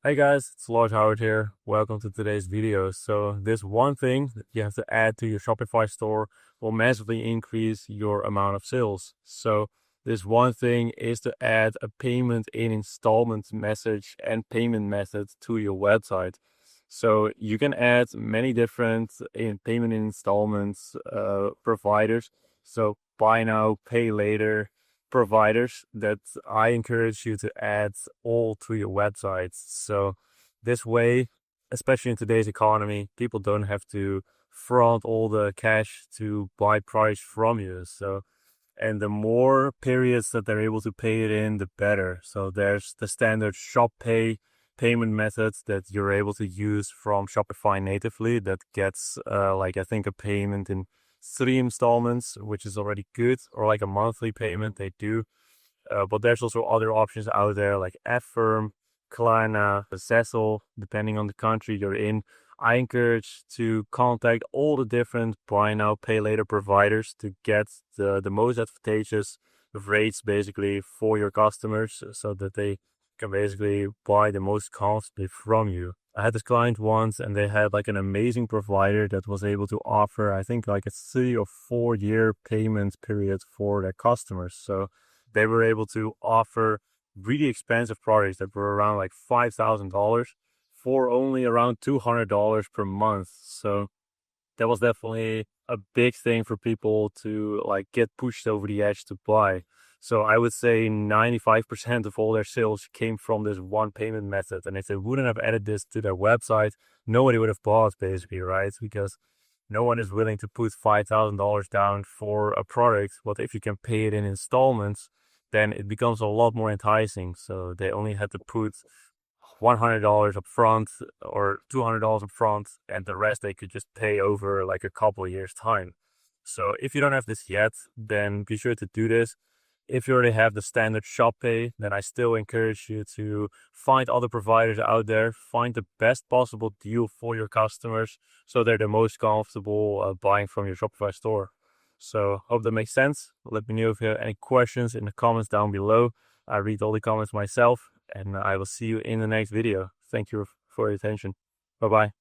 Hey guys, it's Lars Hauwert here. Welcome to today's video. So this one thing that you have to add to your Shopify store will massively increase your amount of sales. So this one thing is to add a payment in installment message and payment method to your website. So you can add many different payment installments providers. So buy now, pay later providers that I encourage you to add all to your websites. So this way, especially in today's economy, people don't have to front all the cash to buy products from you. So, and the more periods that they're able to pay it in, the better. So there's the standard Shop Pay payment methods that you're able to use from Shopify natively that gets like I think a payment in 3 installments, which is already good, or like a monthly payment they do. But there's also other options out there like Affirm, Klarna, Zessel, depending on the country you're in. I encourage to contact all the different buy now, pay later providers to get the most advantageous rates basically for your customers so that they can basically buy the most comfortably from you. I had this client once and they had like an amazing provider that was able to offer, I think, like a 3 or 4 year payment period for their customers. So they were able to offer really expensive products that were around like $5,000 for only around $200 per month. So that was definitely a big thing for people to like get pushed over the edge to buy. So I would say 95% of all their sales came from this one payment method. And if they wouldn't have added this to their website, nobody would have bought basically, right? Because no one is willing to put $5,000 down for a product. But if you can pay it in installments, then it becomes a lot more enticing. So they only had to put $100 up front or $200 up front, and the rest they could just pay over like a couple of years' time. So if you don't have this yet, then be sure to do this. If you already have the standard Shop Pay, then I still encourage you to find other providers out there, find the best possible deal for your customers so they're the most comfortable buying from your Shopify store. So hope that makes sense. Let me know if you have any questions in the comments down below. I read all the comments myself, and I will see you in the next video. Thank you for your attention. Bye bye.